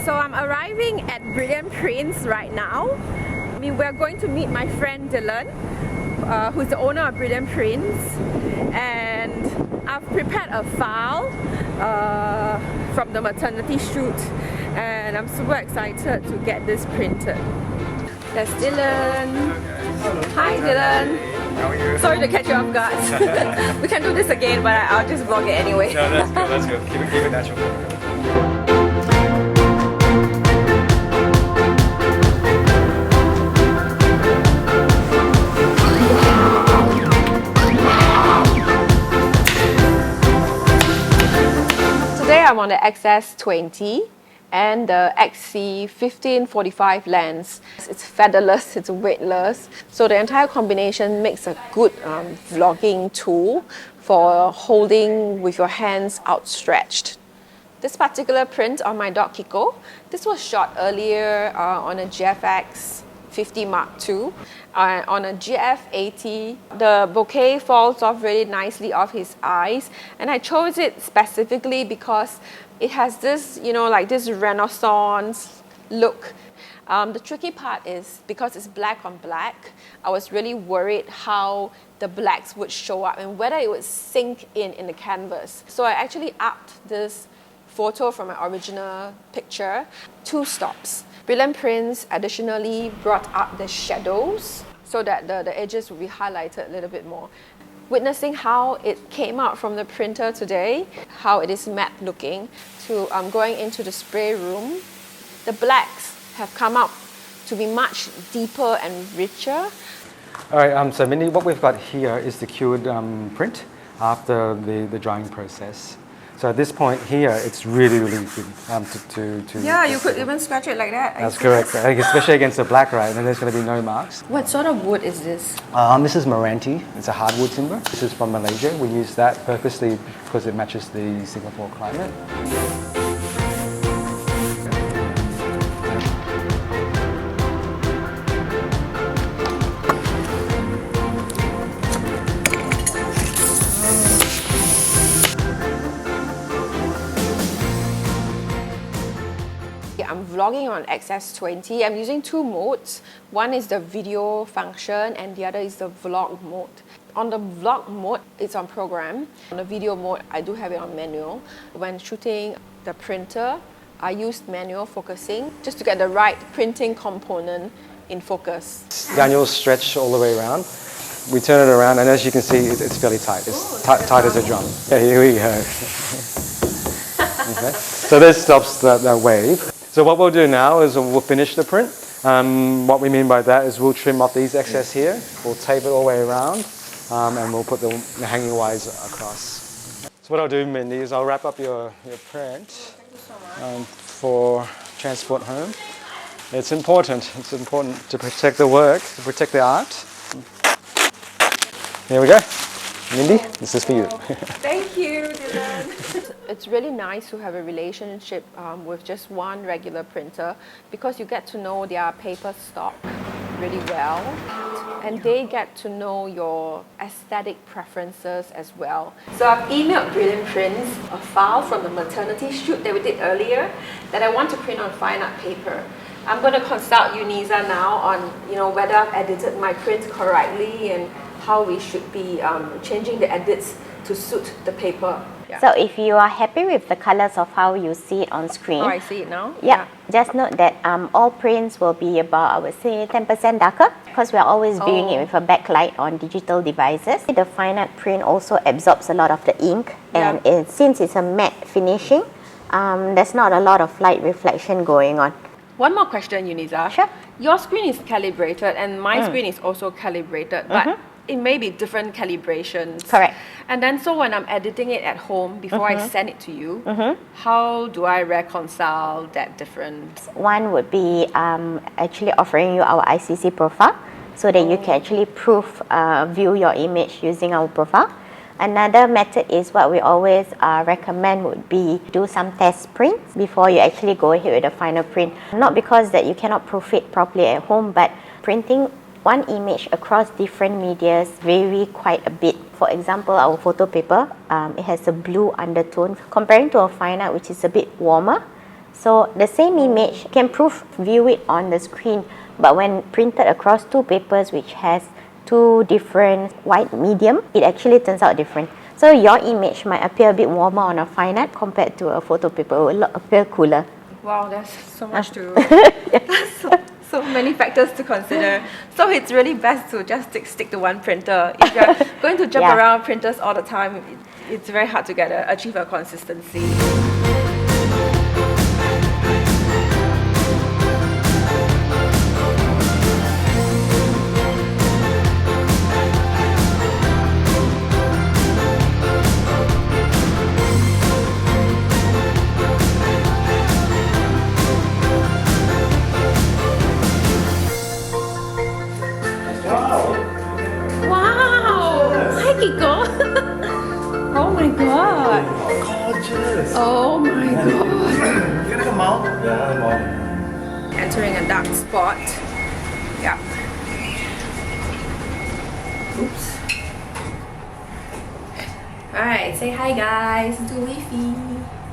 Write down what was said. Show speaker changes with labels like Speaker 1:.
Speaker 1: So I'm arriving at Brilliant Prints right now. We're going to meet my friend Dylan, who's the owner of Brilliant Prints, and I've prepared a file from the maternity shoot, and I'm super excited to get this printed. There's Dylan. Hi Dylan.
Speaker 2: How are you?
Speaker 1: Sorry to catch you off guard. We can do this again, but I'll just vlog it anyway.
Speaker 2: No, that's good. Keep it natural.
Speaker 1: Today I'm on the X-S20 and the XC15-45 lens. It's featherless, it's weightless, so the entire combination makes a good vlogging tool for holding with your hands outstretched. This particular print on my dog Kiko, this was shot earlier on a GFX 50 Mark II. On a GF80, the bouquet falls off really nicely off his eyes, and I chose it specifically because it has this, like this Renaissance look. The tricky part is because it's black on black, I was really worried how the blacks would show up and whether it would sink in the canvas. So I actually upped this photo from my original picture 2 stops. Brilliant Prints additionally brought up the shadows so that the edges will be highlighted a little bit more. Witnessing how it came out from the printer today, how it is matte looking, to going into the spray room, the blacks have come out to be much deeper and richer.
Speaker 2: Alright, so Mindy, what we've got here is the cured print after the drying process. So at this point here, it's really good to
Speaker 1: Yeah, you could even scratch it like that.
Speaker 2: That's correct, especially against the black, right? And there's going to be no marks.
Speaker 1: What sort of wood is this?
Speaker 2: This is Meranti. It's a hardwood timber. This is from Malaysia. We use that purposely because it matches the Singapore climate.
Speaker 1: I'm vlogging on X-S20. I'm using 2 modes. One is the video function and the other is the vlog mode. On the vlog mode, it's on program. On the video mode, I do have it on manual. When shooting the printer, I used manual focusing just to get the right printing component in focus.
Speaker 2: Daniel's stretched all the way around. We turn it around and as you can see, it's fairly tight. It's tight as a drum. Yeah, here we go. Okay. So this stops that wave. So what we'll do now is we'll finish the print. What we mean by that is we'll trim off these excess here, we'll tape it all the way around, and we'll put the hanging wires across. So what I'll do, Mindy, is I'll wrap up your print for transport home. It's important to protect the work, to protect the art. Here we go. Mindy, this is for you.
Speaker 1: Thank you, Dylan. It's really nice to have a relationship with just one regular printer because you get to know their paper stock really well and they get to know your aesthetic preferences as well. So I've emailed Brilliant Prints a file from the maternity shoot that we did earlier that I want to print on fine art paper. I'm going to consult Uniza now on whether I've edited my print correctly and how we should be changing the edits to suit the paper. Yeah.
Speaker 3: So if you are happy with the colors of how you see it on screen.
Speaker 1: Oh, I see it now?
Speaker 3: Yeah. Just note that all prints will be about, I would say, 10% darker because we are always viewing it with a backlight on digital devices. The fine art print also absorbs a lot of the ink and since it's a matte finishing, there's not a lot of light reflection going on.
Speaker 1: One more question, Uniza.
Speaker 3: Sure.
Speaker 1: Your screen is calibrated and my screen is also calibrated, but it may be different calibrations.
Speaker 3: Correct.
Speaker 1: And then so when I'm editing it at home, before I send it to you, how do I reconcile that difference?
Speaker 3: One would be actually offering you our ICC profile so that you can actually view your image using our profile. Another method is what we always recommend would be do some test prints before you actually go ahead with the final print. Not because that you cannot proofread properly at home, but printing one image across different medias vary quite a bit. For example, our photo paper, it has a blue undertone comparing to a fine art which is a bit warmer. So the same image can view it on the screen, but when printed across two papers which has two different white medium, it actually turns out different. So your image might appear a bit warmer on a fine art compared to a photo paper. It will appear cooler.
Speaker 1: Wow, there's so much to... so many factors to consider. So it's really best to just stick to one printer. If you're going to jump around printers all the time, it's very hard to achieve a consistency. Oh my god!
Speaker 2: Gorgeous!
Speaker 1: Oh my god!
Speaker 2: You gonna come out? Yeah, I'm on.
Speaker 1: Entering a dark spot. Yeah. Oops. Alright, say hi guys to Wi-Fi.